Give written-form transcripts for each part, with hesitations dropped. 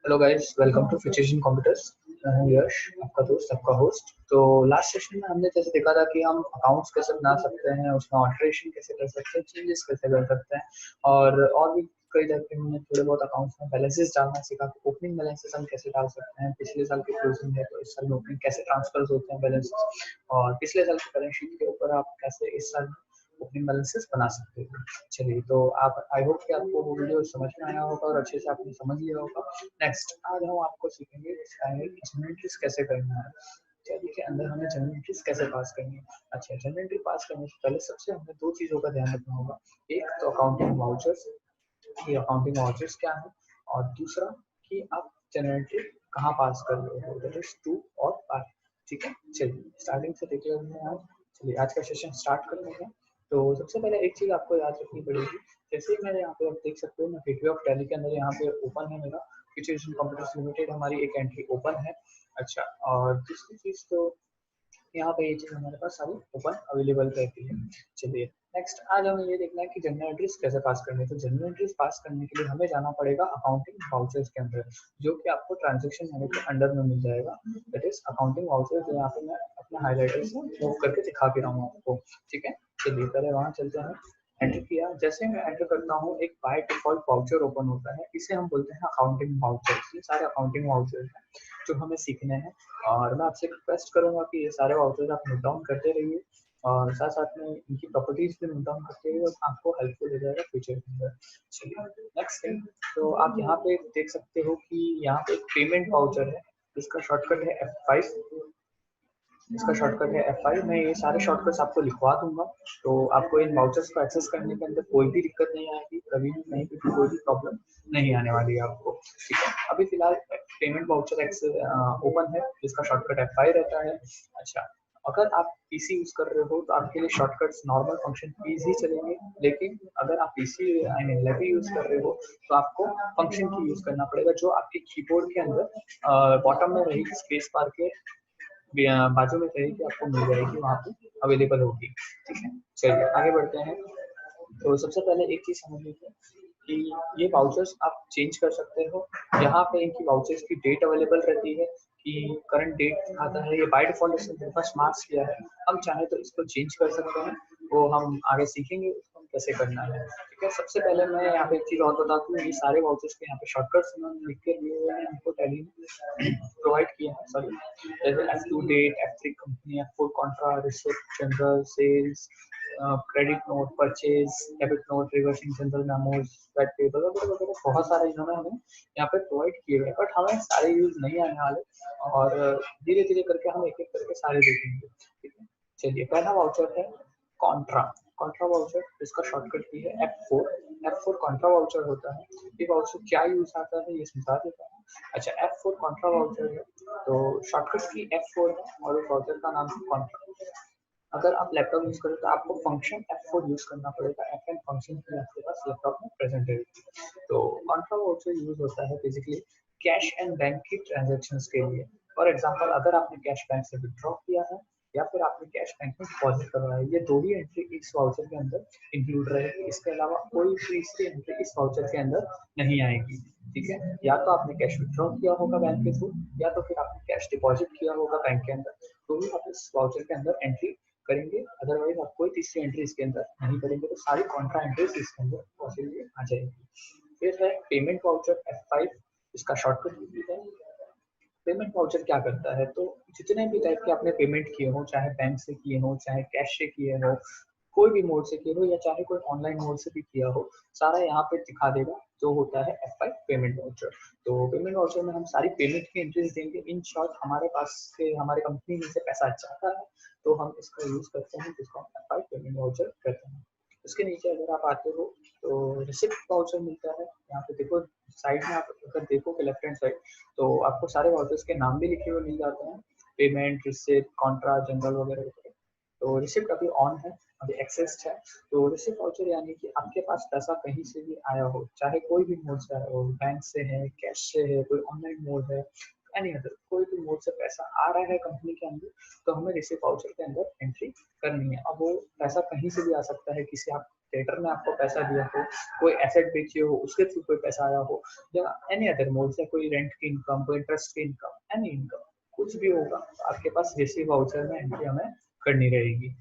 Hello guys, welcome to future computers. मैं हूं यश, आपका दोस्त, आपका होस्ट। तो लास्ट सेशन में हमने जैसे देखा था कि हम अकाउंट्स कैसे बना सकते हैं, उसमें ऑल्टरेशन कैसे कर सकते हैं, चेंजेस कैसे कर सकते हैं, और भी कई तरह के हमने थोड़े बहुत अकाउंट्स में बैलेंसेस डालना सीखा। ओपनिंग बैलेंसेस हम कैसे डाल सकते हैं, पिछले साल की क्लोजिंग है तो इस साल में ओपनिंग कैसे ट्रांसफर होते हैं बैलेंसेस, और पिछले साल की बैलेंस शीट के ऊपर आप कैसे इस साल ओपनिंग बैलेंसेस बना सकते हो। चलिए, तो आप आई होप कि आपको वो वीडियो समझ में आया होगा और अच्छे से आपने समझ लिया होगा। नेक्स्ट आज हम आपको सीखेंगे जनरल एंट्रीज कैसे करना है। चलिए के अंदर हमें जनरल एंट्रीज कैसे पास करनी है। अच्छा, जनरल एंट्री पास करने से पहले सबसे हमें दो चीज़ों का ध्यान रखना होगा। एक तो अकाउंटिंग वाउचर्स, कि अकाउंटिंग वाउचर्स क्या है, और दूसरा कि आप जनरल एंट्री कहाँ पास कर रहे हो, दैट इज टू और पार। ठीक है, चलिए स्टार्टिंग से देख लेते हैं आज। चलिए आज का सेशन स्टार्ट कर लेते हैं। तो सबसे पहले एक चीज़ आपको याद रखनी पड़ेगी। जैसे ही मैंने यहाँ पे आप देख सकते हो, मैं गेटवे ऑफ टैली के अंदर यहाँ पे ओपन है मेरा फ्यूचर कंप्यूटर्स लिमिटेड, हमारी एक एंट्री ओपन है। अच्छा, और दूसरी चीज़ तो यहाँ पे ये चीज़ हमारे पास सारी ओपन अवेलेबल रहती है। चलिए नेक्स्ट आज हमें ये देखना है कि जनरल एंट्रीज कैसे पास करनी है। तो जनरल एंट्रीज पास करने के लिए हमें जाना पड़ेगा अकाउंटिंग वाउचर्स के अंदर, जो कि आपको ट्रांजेक्शन मैनेजर के अंडर में मिल जाएगा। दैट इज अकाउंटिंग वाउचर्स, जो यहाँ पे मैं अपने हाईलाइटर से मूव करके दिखा भी रहा हूँ आपको। ठीक है, चलिए पहले वहाँ चलते हैं। एंटर किया, जैसे मैं एंटर करता हूँ एक बाय डिफॉल्ट वाउचर ओपन होता है, इसे हम बोलते हैं अकाउंटिंग वाउचर्स। ये सारे अकाउंटिंग वाउचर्स हैं जो हमें सीखने हैं, और मैं आपसे रिक्वेस्ट करूंगा कि ये सारे वाउचर्स आप नोट डाउन करते रहिए, और साथ साथ में इनकी प्रॉपर्टीज भी नोट डाउन करते रहिए, और आपको हेल्पफुल हो जाएगा फ्यूचर के अंदर। चलिए नेक्स्ट थिंग, तो आप यहाँ पे देख सकते हो कि यहाँ पे एक पेमेंट वाउचर है, इसका शॉर्टकट है F5। इसका शॉर्टकट है F5। मैं ये सारे शॉर्टकट्स आपको लिखवा दूंगा, तो आपको इन वाउचर्स को एक्सेस करने के अंदर कोई भी दिक्कत नहीं आएगी, कभी भी कहीं पे भी कोई भी प्रॉब्लम नहीं आने वाली है आपको। ठीक है, अभी फिलहाल पेमेंट वाउचर ओपन है जिसका शॉर्टकट F5 रहता है। अच्छा, अगर आप पीसी यूज कर रहे हो तो आपके लिए शॉर्टकट्स नॉर्मल फंक्शन कीज ही चलेंगे, लेकिन अगर आप पीसी आई मीन लेवी यूज कर रहे हो तो आपको फंक्शन की यूज करना पड़ेगा, जो आपके कीबोर्ड के अंदर बॉटम में रहेगी, स्पेस बार के बाजू में रहेगी, आपको मिल जाएगी, वहाँ पे अवेलेबल होगी। ठीक है, चलिए आगे बढ़ते हैं। तो सबसे पहले एक चीज समझ लीजिए कि ये वाउचर्स आप चेंज कर सकते हो। यहाँ पे इनकी वाउचर्स की डेट अवेलेबल रहती है कि करंट डेट आता है, ये बाय डिफॉल्ट इसने मेरे पास मार्क्स किया है। हम चाहे तो इसको चेंज कर सकते हैं, वो हम आगे सीखेंगे उसको कैसे करना है। ठीक है, सबसे पहले मैं यहाँ पे एक चीज और बता दूँ, ये सारे वाउचर्स के यहाँ पे शॉर्टकट्स उन्होंने लिख के दिए हुए हैं, हमको टैली प्रोवाइड किए हैं। सॉरी, जैसे F2 date, F3 company, F4 contra, receipt, journal sales, credit note, purchase, debit note, reversing journal memos, that table वगैरह वगैरह बहुत सारे इन्होंने हमें यहाँ पे प्रोवाइड किए हैं, बट हमें सारे यूज नहीं आने वाले, और धीरे धीरे करके हम एक एक करके सारे देखेंगे। ठीक है, चलिए पहला वाउचर है कॉन्ट्रा। कॉन्ट्रा वाउचर, इसका शॉर्टकट भी है F4 कॉन्ट्रा वाउचर होता है। ये वाउचर क्या यूज आता है ये समझा देता हूँ। अच्छा, F4 कॉन्ट्रा वाउचर है, तो शॉर्टकट की F4 है और उस वाउचर का नाम है कॉन्ट्रा। अगर आप लैपटॉप यूज करें तो आपको फंक्शन F4 यूज करना पड़ेगा, FN फंक्शन की आपके पास लैपटॉप में प्रेजेंट है। तो कॉन्ट्रा वाउचर यूज होता है बेसिकली कैश एंड बैंक की ट्रांजेक्शन्स के लिए। फॉर एग्जांपल, अगर आपने कैश बैंक से विड्रॉ किया है या फिर आपने कैश बैंक में डिपॉजिट करवाया है, ये दो ही एंट्री इस वाउचर के अंदर इंक्लूड रहेगी। इसके अलावा कोई तीसरी एंट्री इस वाउचर के अंदर नहीं आएगी। ठीक है, या तो आपने कैश विड्रॉ किया होगा बैंक के थ्रू, या तो फिर आपने कैश डिपॉजिट किया होगा बैंक के अंदर, तो ही आप इस वाउचर के अंदर एंट्री करेंगे। अदरवाइज आप कोई तीसरी एंट्री इसके अंदर नहीं करेंगे, तो सारी कॉन्ट्रा एंट्रीज इसके अंदर पॉसिबली आ जाएगी। फिर है पेमेंट वाउचर F5, इसका शॉर्टकट भी है। पेमेंट वाउचर क्या करता है, तो जितने भी टाइप के आपने पेमेंट किए हो, चाहे बैंक से किए हो, चाहे कैश से किए हो, कोई भी मोड से किए हो, या चाहे कोई ऑनलाइन मोड से भी किया हो, सारा यहाँ पे दिखा देगा, जो होता है F5 पेमेंट वाउचर। तो पेमेंट वाउचर में हम सारी पेमेंट की एंट्रीज देंगे। इन शॉर्ट, हमारे पास से हमारे कंपनी में से पैसा जाता है तो हम इसका यूज करते हैं, जिसको हम F5 पेमेंट वाउचर करते हैं। उसके नीचे अगर आप आते हो तो रिसिप्ट वाउचर मिलता है। यहाँ पे देखो साइड में, आप अगर देखोगे लेफ्ट हैंड साइड, तो आपको सारे वाउचर्स के नाम भी लिखे हुए मिल जाते हैं, पेमेंट, रिसिप्ट, कॉन्ट्रा, जनरल वगैरह वगैरह। तो रिसिप्ट अभी ऑन है, अभी एक्सेस्ड है। तो रिसिप्ट वाउचर यानी कि आपके पास पैसा कहीं से भी आया हो, चाहे कोई भी मोड से आया हो, बैंक से है, कैश से है, कोई ऑनलाइन मोड है, एनी अदर कोई भी मोड से पैसा आ रहा है कंपनी के अंदर, तो हमें रिसिप्ट वाउचर के अंदर एंट्री करनी है। अब वो पैसा कहीं से भी आ सकता है, किसी आप थिएटर ने आपको पैसा दिया हो, कोई एसेट बेची हो उसके थ्रू कोई पैसा आया हो, या एनी अदर मोड से कोई रेंट की इनकम, कोई इंटरेस्ट की इनकम, एनी इनकम कुछ भी होगा तो आपके पास रिसीव वाउचर में एंट्री हमें करनी रहेगी।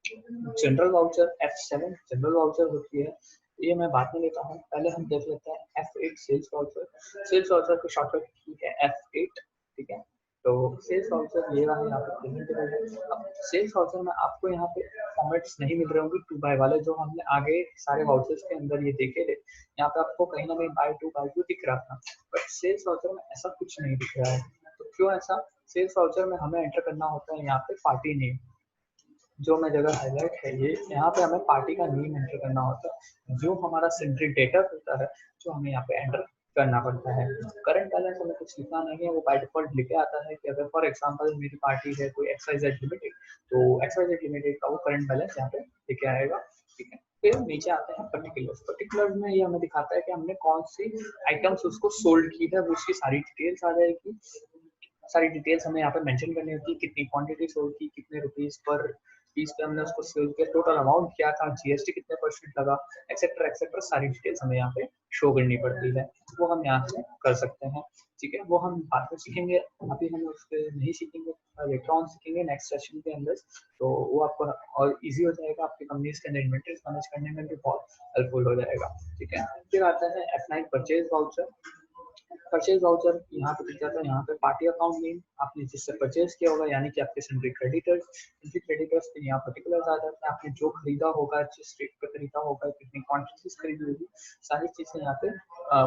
General voucher F7 general voucher होती है, ये मैं बाद में लेता हूँ, पहले हम देख लेते हैं F8 sales voucher. Sales voucher की शॉर्टकट की है F8, ठीक है। तो सेल्स वाउचर ये रहा यहाँ पे प्रेजेंटेबल है। अब सेल्स वाउचर में आपको यहाँ पे फॉर्मेट्स नहीं मिल रहे होंगे 2 बाय वाले जो हमने आगे सारे वाउचर्स के अंदर ये देखे थे, यहाँ पे आपको कहीं ना कहीं बाय 2 दिख रहा था, बट सेल्स वाउचर में ऐसा कुछ नहीं दिख रहा है। तो क्यों ऐसा? सेल्स वाउचर में हमें एंटर करना होता है यहाँ पे पार्टी नेम, जो मैं जगह हाईलाइट है ये, यहाँ पे हमें पार्टी का नेम एंटर करना होता है, जो हमारा सिंड्री डेटा होता है जो हमें यहाँ पे एंटर करना पड़ता है। करंट बैलेंस हमें कुछ लिखना नहीं है, वो बाय डिफॉल्ट लिखे आता है कि अगर फॉर एग्जांपल मेरी पार्टी है कोई XYZ लिमिटेड, तो XYZ लिमिटेड का वो करंट बैलेंस यहाँ पे लिखे आएगा, ठीक है। फिर नीचे आते हैं पर्टिकुलर्स। पर्टिकुलर्स में ये हमें दिखाता है कि हमने कौन सी आइटम्स उसको सोल्ड की है, वो उसकी सारी डिटेल्स आ जाएगी। सारी डिटेल्स हमें यहाँ पे मेंशन करनी होती है, कितनी क्वांटिटी सोल्ड की, कितने रुपीस पर पीस पे हमने उसको सेल किया, टोटल अमाउंट क्या था, जीएसटी कितने परसेंट लगा, एक्सेट्रा एक्सेट्रा, सारी डिटेल्स हमें यहाँ पे शो करनी पड़ती है। वो हम यहाँ से कर सकते हैं, ठीक है। वो हम बाद में सीखेंगे, अभी हम उस पर नहीं सीखेंगे, लेटर ऑन सीखेंगे नेक्स्ट सेशन के अंदर। तो वो आपको और इजी हो जाएगा, आपकी कंपनीज के अंदर इन्वेंटरीज मैनेज करने में भी बहुत हेल्पफुल हो जाएगा, ठीक है। फिर आता है F9 purchase voucher. Purchase voucher यहाँ पे दिख जाता है, यहाँ पे पार्टी अकाउंट नेम आपने जिससे परचेज किया होगा, यानी कि आपके सन्ड्री क्रेडिटर्स, सन्ड्री क्रेडिटर्स के यहाँ पर्टिकुलर्स आ जाते हैं, आपने जो खरीदा होगा, जिस रेट पे खरीदा होगा, कितनी क्वांटिटीज खरीदी होगी, सारी चीजें यहाँ पे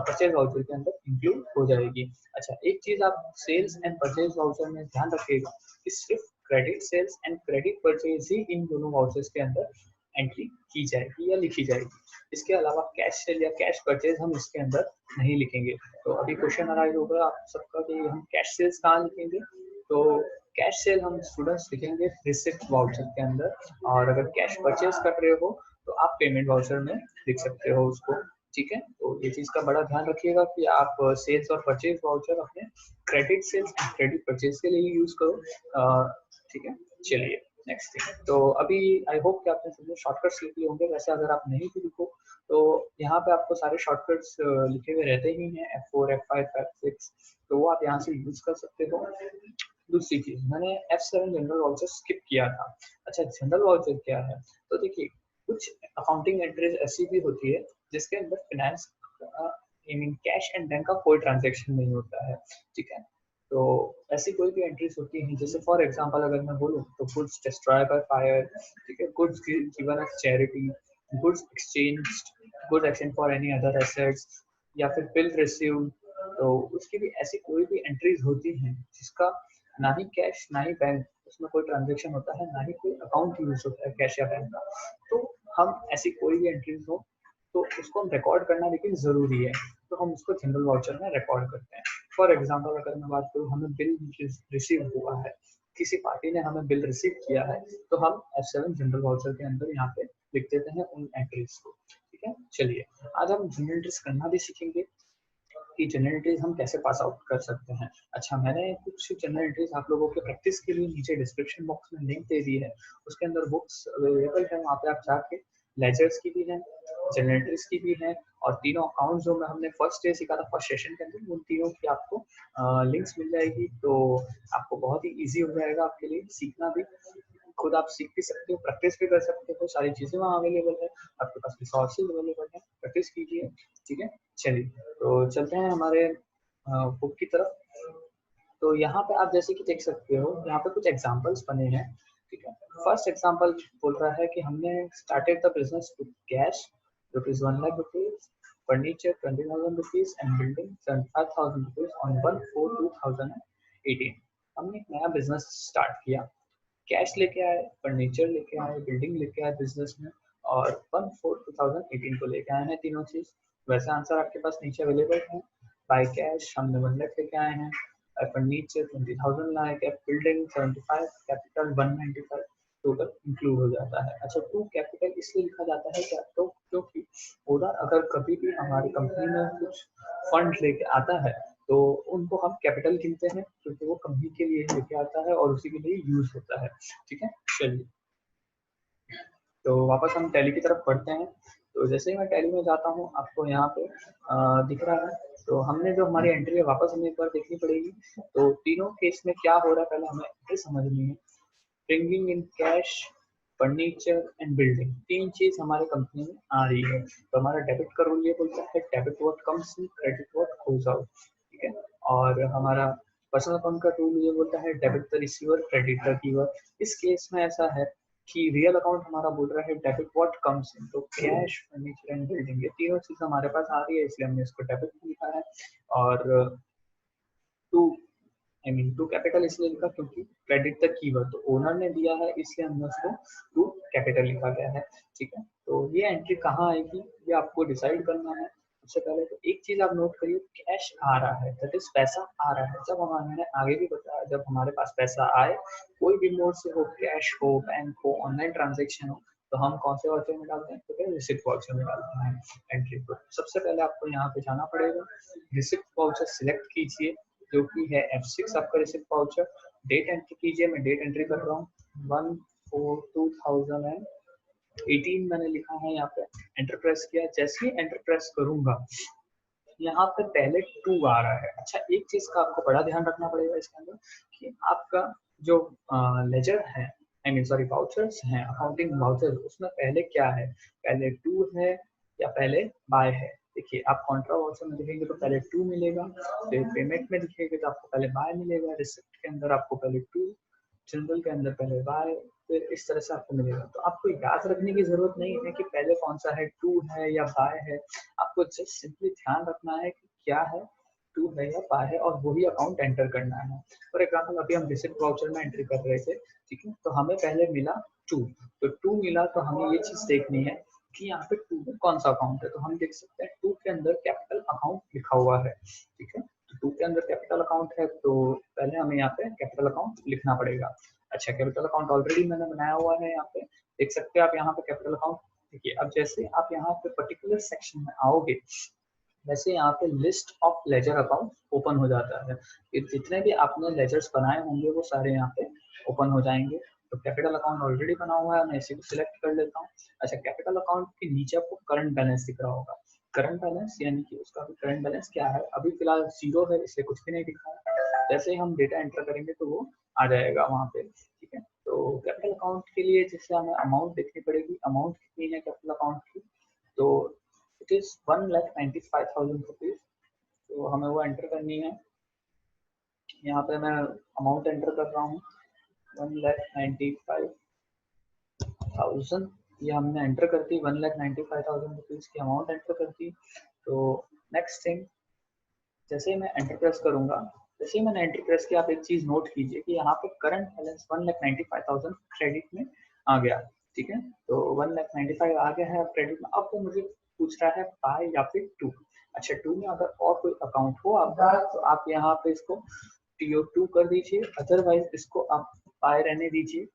परचेज वाउचर के अंदर इंक्लूड हो जाएगी। अच्छा, एक चीज आप सेल्स एंड परचेज वाउचर में ध्यान रखिएगा कि सिर्फ credit sales and credit purchase ही इन दोनों वाउचर्स के अंदर एंट्री की जाएगी या लिखी जाएगी। इसके अलावा कैश सेल या कैश परचेज हम इसके अंदर नहीं लिखेंगे। तो अभी क्वेश्चन अराइज होगा आप सबका कि हम कैश सेल्स कहाँ लिखेंगे, तो कैश सेल हम स्टूडेंट्स लिखेंगे रिसिप्ट वाउचर के अंदर, और अगर कैश परचेज कर रहे हो तो आप पेमेंट वाउचर में लिख सकते हो उसको, ठीक है। तो ये चीज का बड़ा ध्यान रखिएगा कि आप सेल्स और परचेज वाउचर अपने credit sales and credit purchase के लिए यूज करो, ठीक है। चलिए नेक्स्ट थिंग, तो अभी आई होप कि आपने सब शॉर्टकट्स लिख लिए होंगे। वैसे अगर आप नहीं भी लिखो तो यहाँ पे आपको सारे शॉर्टकट्स लिखे हुए रहते ही हैं, F4 F5 F6, तो वो आप यहाँ से यूज कर सकते हो। दूसरी चीज, मैंने F7 जनरल वाउचर स्किप किया था। अच्छा, जनरल वाउचर क्या है? तो देखिए, कुछ अकाउंटिंग एंट्रीज ऐसी भी होती है जिसके अंदर finance I mean cash and bank का कोई ट्रांजेक्शन नहीं होता है, ठीक है। तो ऐसी कोई भी एंट्रीज होती हैं, जैसे फॉर एग्जांपल अगर मैं बोलूँ तो गुड्स डिस्ट्रॉय बाय फायर, ठीक है, goods given as charity, goods exchange for any other assets, या फिर बिल रिसीव, तो उसकी भी ऐसी कोई भी एंट्रीज होती हैं जिसका ना ही कैश ना ही बैंक उसमें कोई ट्रांजेक्शन होता है, ना ही कोई अकाउंट यूज होता है कैश या बैंक का। तो हम ऐसी कोई भी एंट्रीज हो तो उसको हम रिकॉर्ड करना लेकिन जरूरी है, तो हम उसको जनरल वाउचर में रिकॉर्ड करते हैं। फॉर एग्जांपल अगर मैं बात करूँ, हमें बिल रिसीव हुआ है, किसी पार्टी ने हमें बिल रिसीव किया है, तो हम F7 जनरल वाउचर के अंदर यहाँ पे लिख देते हैं उन एंट्रीज को, ठीक है। चलिए, आज हम जनरल एंट्रीज करना भी सीखेंगे कि जनरल एंट्रीज हम कैसे पास आउट कर सकते हैं। अच्छा, मैंने कुछ जनरल एंट्रीज आप लोगों के प्रैक्टिस के लिए नीचे डिस्क्रिप्शन बॉक्स में लिंक दे दी है, उसके अंदर बुक्स अवेलेबल है, वहाँ पे आप जाके लेजर्स की भी है, जनरल एंट्रीज की भी है, और तीनों अकाउंट जो मैं हमने फर्स्ट डे सीखा था फर्स्ट सेशन के अंदर, उन तीनों की आपको लिंक्स मिल जाएगी। तो आपको बहुत ही ईजी हो जाएगा आपके लिए सीखना भी, खुद आप सीख भी सकते हो, प्रैक्टिस भी कर सकते हो, सारी चीजें वहाँ अवेलेबल है, आपके पास रिसोर्सेज अवेलेबल है, प्रैक्टिस कीजिए, ठीक है। चलिए, तो चलते हैं हमारे बुक की तरफ। तो यहाँ पे आप जैसे कि देख सकते हो, यहाँ पे कुछ एग्जांपल्स बने हैं, ठीक है। फर्स्ट एग्जांपल बोल रहा है कि हमने started the business with cash ₹1 lakh, furniture ₹20,000 and building ₹75,000 on 1/4/2018। हमने एक नया बिजनेस स्टार्ट किया, कैश लेके आए, फर्नीचर लेके आए, बिल्डिंग लेके आए बिजनेस में, और 1/4/2018 को लेके आए हैं तीनों चीज। वैसे आंसर आपके पास नीचे अवेलेबल है। बाय कैश हमने 1 लाख लेके आए हैं, फर्नीचर 20,000 लाए, बिल्डिंग 75, कैपिटल 195, टोटल इंक्लूड हो जाता है। अच्छा, टू कैपिटल इसलिए लिखा जाता है क्या, तो क्योंकि उधर अगर कभी भी हमारी कंपनी में कुछ फंड लेके आता है तो उनको हम कैपिटल गिनते हैं, क्योंकि वो कंपनी के लिए लेके आता है और उसी के लिए यूज होता है, ठीक है। चलिए, तो वापस हम टैली की तरफ बढ़ते हैं। तो जैसे ही मैं टैली में जाता हूँ आपको यहाँ पे दिख रहा है, तो हमने जो हमारी एंट्री है वापस हमें एक बार देखनी पड़ेगी। तो तीनों केस में क्या हो रहा है पहले हमें एंट्री समझनी है। Bringing in cash, furniture and building, तीन चीज हमारे कंपनी में आ रही है। तो हमारा डेबिट का रूल ये बोलता है debit what comes in, credit what goes out, ठीक है। और हमारा पर्सनल अकाउंट का रूल ये बोलता है debit the receiver, credit the giver. इस केस में ऐसा है कि रियल अकाउंट हमारा बोल रहा है डेबिट व्हाट कम्स इन, तो कैश, फर्नीचर एंड बिल्डिंग, ये तीनों चीज हमारे पास आ रही है, इसलिए हमने इसको डेबिट लिखा है। और टू टू कैपिटल इसलिए लिखा क्योंकि क्रेडिट तक कीवर्ड तो ओनर ने दिया है, इसलिए हमने उसको टू कैपिटल लिखा गया है, ठीक है। तो ये एंट्री कहाँ आएगी ये आपको डिसाइड करना है। सबसे पहले तो एक चीज आप नोट करिए, कैश आ रहा है, दैट इज पैसा आ रहा है। जब मैंने आगे भी बताया, जब हमारे पास पैसा आए, कोई भी मोड से हो, कैश हो, बैंक हो, ऑनलाइन ट्रांजेक्शन हो, तो हम कौन से वाउचर में डालते हैं, तो रिसिप्ट वाउचर में डालते हैं एंट्री को। सबसे पहले आपको यहाँ पे जाना पड़ेगा, रिसिप्ट वाउचर सिलेक्ट कीजिए जो कि है F6 आपका रिसिप्ट वाउचर। डेट एंट्री कीजिए, मैं डेट एंट्री कर रहा हूँ 1/4/2018 मैंने लिखा है यहाँ पे, एंटर प्रेस किया। जैसे ही एंटर प्रेस करूंगा यहाँ पे पहले 2 आ रहा है। अच्छा, एक चीज का आपको बड़ा ध्यान रखना पड़ेगा इसके अंदर कि आपका जो लेजर है, आई मीन सॉरी वाउचर्स हैं, अकाउंटिंग वाउचर्स, उसमें पहले क्या है, पहले 2 है या पहले बाय है। देखिए आप कॉन्ट्रा वाउचर में देखेंगे तो पहले 2 मिलेगा, फिर पेमेंट में दिखेगा तो आपको पहले बाय मिलेगा, रिसिप्ट के अंदर आपको पहले 2, जनरल के अंदर पहले बाय, फिर इस तरह से आपको मिलेगा। तो आपको याद रखने की जरूरत नहीं है कि पहले कौन सा है, 2 है या बाय है। आपको जस्ट सिंपली ध्यान रखना है कि क्या है, 2 है या बाय है, और वही अकाउंट एंटर करना है। फॉर एग्जाम्पल अभी हम रिसिप्ट वाउचर में एंट्री कर रहे थे, ठीक है, तो हमें पहले मिला 2, तो 2 मिला तो हमें ये चीज देखनी है कि यहाँ पे 2 में कौन सा अकाउंट है। तो हम देख सकते हैं 2 के अंदर कैपिटल अकाउंट लिखा हुआ है, ठीक है। तो 2 के अंदर कैपिटल अकाउंट है, तो पहले हमें यहाँ पे कैपिटल अकाउंट लिखना पड़ेगा। अच्छा, कैपिटल अकाउंट ऑलरेडी मैंने बनाया हुआ है, यहाँ पे देख सकते हैं आप, यहाँ पे कैपिटल अकाउंट। देखिए अब जैसे आप यहाँ पे पर्टिकुलर सेक्शन में आओगे, वैसे यहाँ पे list of ledger account open हो जाता है। ये जितने भी आपने लेजर्स बनाए होंगे वो सारे यहाँ पे ओपन हो जाएंगे। तो कैपिटल अकाउंट ऑलरेडी बना हुआ है, मैं इसी को सिलेक्ट कर लेता हूँ। अच्छा, कैपिटल अकाउंट के नीचे आपको करंट बैलेंस दिख रहा होगा। करंट बैलेंस यानी कि उसका करंट बैलेंस क्या है, अभी फिलहाल 0 है, इसलिए कुछ भी नहीं दिखा है। जैसे ही हम डेटा एंटर करेंगे तो वो आ जाएगा वहाँ पे, ठीक है। तो कैपिटल अकाउंट के लिए जैसे हमें अमाउंट देखनी पड़ेगी, अमाउंट कितनी है कैपिटल अकाउंट की, तो इट इज 1,95,000 रुपीज। तो हमें वो एंटर करनी है। यहाँ पे मैं अमाउंट एंटर कर रहा हूँ 1,95,000, ये हमने एंटर कर दी। 1,95,000 रुपीज की अमाउंट एंटर कर दी। तो नेक्स्ट थिंग, जैसे ही मैं एंटर प्रेस करूंगा, जैसे ही मैंने एंटर प्रेस किया, आप एक चीज नोट कीजिए कि यहाँ पे करंट बैलेंस 1,95,000 क्रेडिट में आ गया, ठीक है। तो 1,95,000 आ गया है क्रेडिट में। अब वो मुझे पूछ रहा है बाय या फिर 2। अच्छा, 2 में अगर और कोई अकाउंट हो आपका तो आप यहाँ पे इसको TO2 कर दीजिए, अदरवाइज इसको आप बाय रहने दीजिए।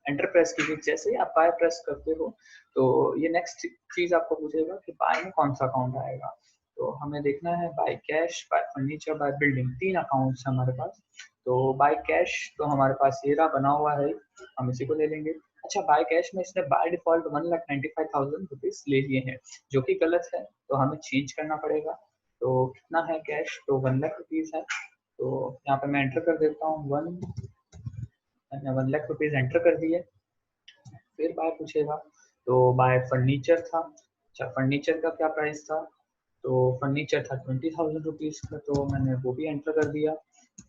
एंटर प्रेस कीजिए। जैसे ही आप बाय प्रेस करते हो तो ये नेक्स्ट चीज आपको पूछेगा कि बाय में कौन सा अकाउंट आएगा। तो हमें देखना है by cash, bye furniture, by building, 3 accounts हमारे पास। तो बाय कैश तो हमारे पास ये रहा बना हुआ है, हम इसी को ले लेंगे। अच्छा, बाय कैश में इसने बाय डिफॉल्ट 1,95,000 रुपीज ले लिए हैं, जो कि गलत है, तो हमें चेंज करना पड़ेगा। तो कितना है कैश, तो 1,00,000 रुपीज है। तो यहाँ पे मैं एंटर कर देता हूँ 1,00,000 रुपीज एंटर कर दिए। फिर बाय पूछेगा, तो बाय फर्नीचर था। अच्छा, फर्नीचर का क्या प्राइस था, तो फर्नीचर था 20,000 रुपीज का, तो मैंने वो भी एंटर कर दिया।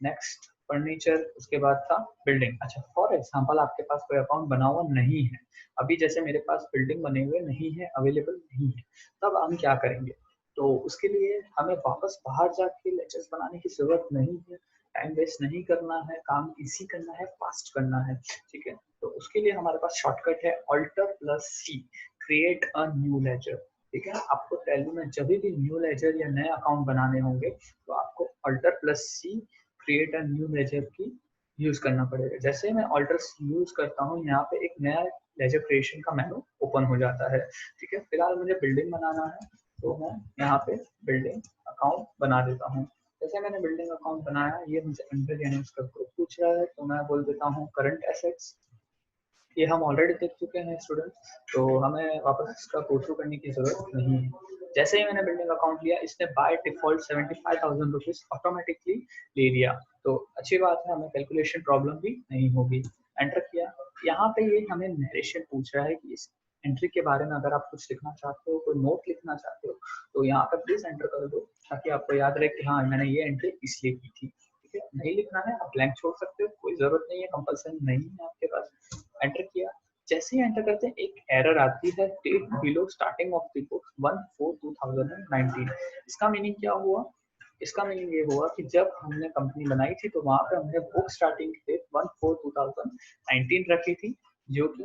नेक्स्ट फर्नीचर, उसके बाद था बिल्डिंग। अच्छा, फॉर एग्जांपल आपके पास कोई अकाउंट बना हुआ नहीं है, अभी जैसे मेरे पास बिल्डिंग बने हुए नहीं है, अवेलेबल नहीं है, तब हम क्या करेंगे। तो उसके लिए हमें वापस बाहर जाके लेजर्स बनाने की जरूरत नहीं है, टाइम वेस्ट नहीं करना है, काम इजी करना है, फास्ट करना है, ठीक है। तो उसके लिए हमारे पास शॉर्टकट है Alt+C, create a new laser, ठीक है। आपको टैली में जब भी न्यू लेजर या नए अकाउंट बनाने होंगे तो आपको Alt+C, create a new ledger की यूज करना पड़ेगा। जैसे मैं Alt+C यूज करता हूँ, यहाँ पे एक नया लेजर क्रिएशन का मेनू ओपन हो जाता है, ठीक है। फिलहाल मुझे बिल्डिंग बनाना है, तो मैं यहाँ पे बिल्डिंग अकाउंट बना देता हूँ। जैसे मैंने बिल्डिंग अकाउंट बनाया, ये मुझे अंडर यानी उसका ग्रुप पूछ रहा है, तो मैं बोल देता हूँ करंट एसेट्स, ये हम ऑलरेडी देख चुके हैं स्टूडेंट्स, तो हमें वापस इसका गो थ्रू करने की जरूरत नहीं है। जैसे ही मैंने बिल्डिंग अकाउंट लिया, इसने बाय डिफॉल्ट 75,000 रुपीज ऑटोमेटिकली ले लिया, तो अच्छी बात है, हमें कैलकुलेशन प्रॉब्लम भी नहीं होगी। एंटर किया, यहाँ पे ये हमें नरेशन पूछ रहा है कि इस एंट्री के बारे में अगर आप कुछ लिखना चाहते हो, कोई नोट लिखना चाहते हो, तो यहाँ पर प्लीज एंटर कर दो, ताकि आपको याद रहे कि हाँ मैंने ये एंट्री इसलिए की थी। ठीक है, नहीं लिखना है आप ब्लैंक छोड़ सकते हो, कोई जरूरत नहीं है, कंपल्सन नहीं है आपके पास। एंटर किया, जैसे ही एंटर करते हैं एक एरर आती है, date below starting of the book 1/4/2019। इसका मीनिंग क्या हुआ? इसका मीनिंग ये हुआ कि जब हमने कंपनी बनाई थी तो वहां पे हमने बुक स्टार्टिंग डेट 1/4/2019 रखी थी, जो कि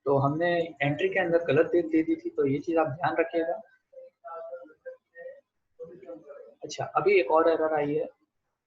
तो हमने एंट्री के अंदर गलत डेट दे दी थी, तो ये चीज आप ध्यान रखिएगा। अच्छा, अभी एक और एरर आई है,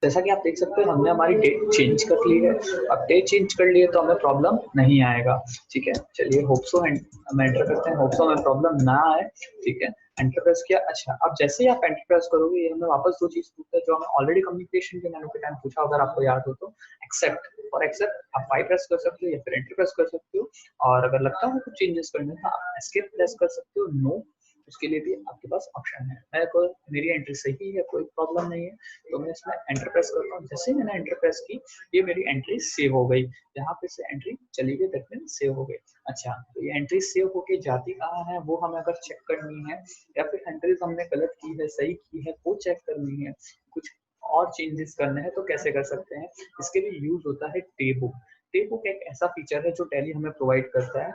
जैसा कि आप देख सकते हो हमने हमारी डेट चेंज कर ली है। अब डेट चेंज कर लिए तो हमें प्रॉब्लम नहीं आएगा। ठीक है, चलिए होप्सो हम एंटर करते हैं, होप्सो में प्रॉब्लम ना आए। ठीक है, एंटर प्रेस किया। अच्छा, अब जैसे ही आप एंटर प्रेस करोगे, ये हमें वापस दो चीज पूछता है जो हमें ऑलरेडी कम्युनिकेशन के मेनू के टाइम पूछा, अगर आपको याद हो तो। एक्सेप्ट, और एक्सेप्ट आप वाई प्रेस कर सकते हो या फिर एंटर प्रेस कर सकते हो, और अगर लगता है कुछ चेंजेस करने तो आप एस्केप प्रेस कर सकते हो। नो, उसके लिए भी आपके पास ऑप्शन है। मेरे को मेरी एंट्री सही है, कोई प्रॉब्लम नहीं है, तो मैं इसमें एंटर प्रेस करता हूँ। जैसे ही मैंने एंटर प्रेस की, ये मेरी एंट्री सेव हो गई। यहाँ पे से एंट्री चली गई, दैट मीन सेव हो गई। अच्छा, तो ये एंट्री सेव होके जाती कहाँ है वो हमें अगर चेक करनी है, या फिर एंट्रीज हमने गलत की है सही की है वो चेक करनी है, कुछ और चेंजेस करने हैं, तो कैसे कर सकते हैं? इसके लिए यूज होता है टेबुक। टेबुक एक ऐसा फीचर है जो टैली हमें प्रोवाइड करता है,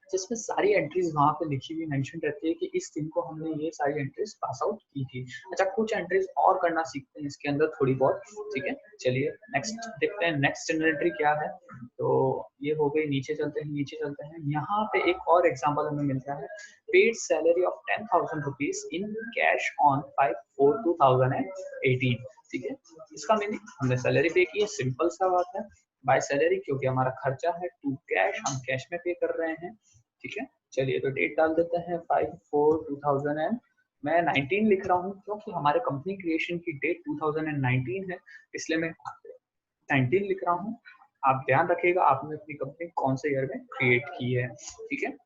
जिसमें सारी एंट्रीज वहां पे लिखी हुई मेंशन रहती है कि इस दिन को हमने ये सारी एंट्रीज पास आउट की थी। अच्छा, कुछ एंट्रीज और करना सीखते हैं इसके अंदर थोड़ी बहुत। ठीक है, चलिए नेक्स्ट देखते हैं, नेक्स्ट एंट्री क्या है। तो ये हो गई, नीचे चलते हैं, नीचे चलते हैं, यहाँ पे एक और एग्जाम्पल हमें मिलता है। Paid salary of 10,000 rupees in cash on 5/4/2018। ठीक है, इसका मीनिंग हमने सैलरी पे की है, सिंपल सा बात है। बाय सैलरी, क्योंकि हमारा खर्चा है, टू कैश, हम कैश में पे कर रहे हैं। ठीक है, चलिए तो डेट डाल देते हैं 5/4/2000 एंड मैं 19 लिख रहा हूँ, क्योंकि हमारे कंपनी क्रिएशन की डेट 2019 है, इसलिए मैं 19 लिख रहा हूँ। आप ध्यान रखिएगा आपने अपनी कंपनी कौन से ईयर में क्रिएट की है। ठीक है,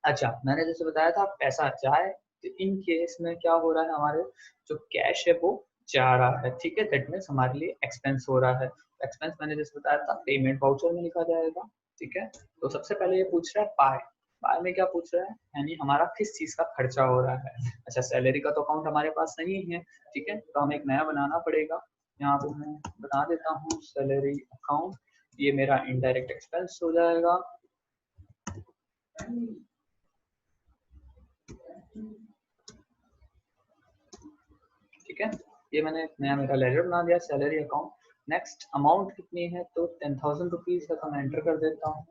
अच्छा, मैंने जैसे बताया था पैसा जाए, तो इन केस में क्या हो रहा है, हमारे जो कैश है वो जा रहा है। ठीक है, दैट मीन्स हमारे लिए एक्सपेंस हो रहा है। एक्सपेंस मैंने जैसे बताया था पेमेंट वाउचर में लिखा जाएगा। ठीक है, तो सबसे पहले ये पूछ रहा है पाए, पाए में क्या पूछ रहा है, यानी हमारा किस चीज का खर्चा हो रहा है। अच्छा, सैलरी का तो अकाउंट हमारे पास नहीं है। ठीक है, तो हमें एक नया बनाना पड़ेगा। यहाँ पे मैं बना देता हूँ सैलरी अकाउंट, ये मेरा इनडायरेक्ट एक्सपेंस हो जाएगा। ठीक है, ये मैंने नया मेरा लेजर बना दिया, सैलरी अकाउंट। नेक्स्ट अमाउंट कितनी है, तो 10,000 रुपीज है, तो मैं एंटर कर देता हूँ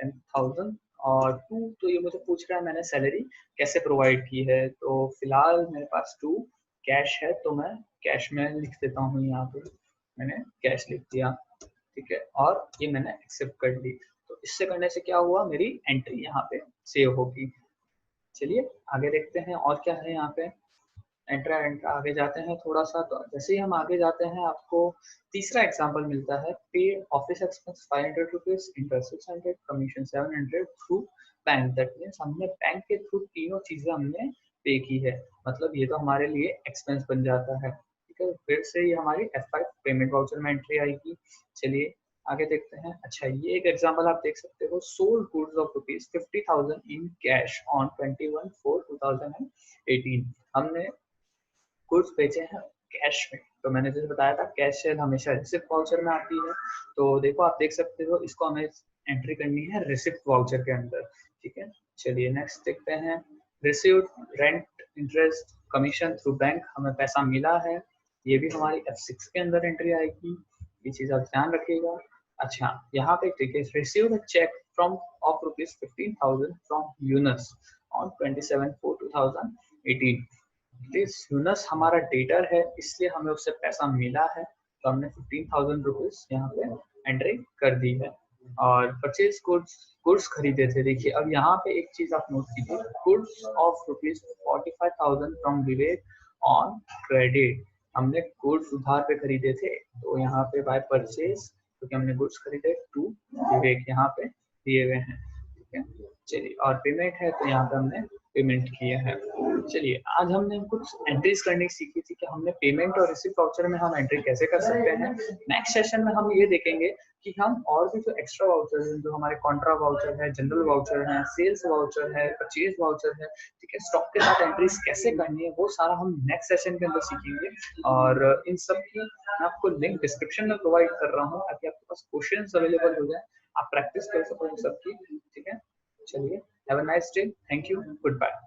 10,000। और टू, तो ये मुझे पूछ रहा है मैंने सैलरी कैसे प्रोवाइड की है, तो फिलहाल मेरे पास टू कैश है, तो मैं कैश में लिख देता हूँ। यहाँ पे मैंने कैश लिख दिया। ठीक है, और ये मैंने एक्सेप्ट कर ली। तो इससे करने से क्या हुआ, मेरी एंट्री यहाँ पे सेव होगी। चलिए आगे देखते हैं और क्या है यहाँ पे। एंटर आगे जाते हैं थोड़ा सा, तो जैसे ही हम आगे जाते हैं आपको तीसरा एग्जांपल मिलता है। पे office expense 500 rupees, interest 600, commission 700 through bank. That means हमने बैंक के थ्रू तीनों चीजें हमने पे की है, मतलब ये तो हमारे लिए एक्सपेंस बन जाता है। ठीक है, फिर से ये हमारी F5 पेमेंट वाउचर में एंट्री आएगी। चलिए आगे देखते हैं। अच्छा, ये एक एग्जांपल आप देख सकते हो, sold goods of rupees 50,000 in cash on 21/4/2018। हमने गुड्स बेचे हैं कैश में, तो मैंने जैसे बताया था कैश सेल हमेशा रिसिप्ट वाउचर में आती है। तो देखो आप देख सकते हो, इसको हमें एंट्री करनी है रिसिप्ट वाउचर के अंदर। ठीक है, चलिए नेक्स्ट देखते हैं। Received rent interest commission through bank, हमें पैसा मिला है, ये भी हमारी F6 के अंदर एंट्री आएगी, ये चीज आप ध्यान रखिएगा। अच्छा, यहाँ पे देखिए, received cheque from of rupees 15,000 from Yunus on 27/4/2018। This Yunus हमारा डेटर है, इसलिए हमें उससे पैसा मिला है, तो हमने 15,000 रुपीज यहाँ पे एंट्री कर दी है। और परचेज गुड्स, गुड्स खरीदे थे। देखिए अब यहाँ पे एक चीज आप नोट कीजिए, goods of rupees 45,000 from Vivek on credit, हमने गुड्स उधार पे खरीदे थे, तो यहाँ पे बाय परचेज क्योंकि हमने गुड्स खरीदे 2, विवेक यहाँ पे दिए हुए हैं, ठीक है। चलिए, और पेमेंट है तो यहाँ पे हमने पेमेंट किया है। चलिए, आज हमने कुछ एंट्रीज करनी सीखी थी कि हमने पेमेंट और रिसिप्ट वाउचर में हम एंट्री कैसे कर सकते हैं। नेक्स्ट सेशन में हम ये देखेंगे कि हम और भी जो एक्स्ट्रा वाउचर हैं, जो हमारे कॉन्ट्रा वाउचर है, जनरल वाउचर है, सेल्स वाउचर है, परचेज वाउचर है, ठीक है, स्टॉक के साथ एंट्रीज कैसे करनी है, वो सारा हम नेक्स्ट सेशन के अंदर सीखेंगे। और इन सब की मैं आपको लिंक डिस्क्रिप्शन में प्रोवाइड कर रहा हूँ ताकि आपके पास क्वेश्चंस अवेलेबल हो जाए, आप प्रैक्टिस कर सको इन सब की, ठीक है। चलिए, have a nice day, thank you, good bye.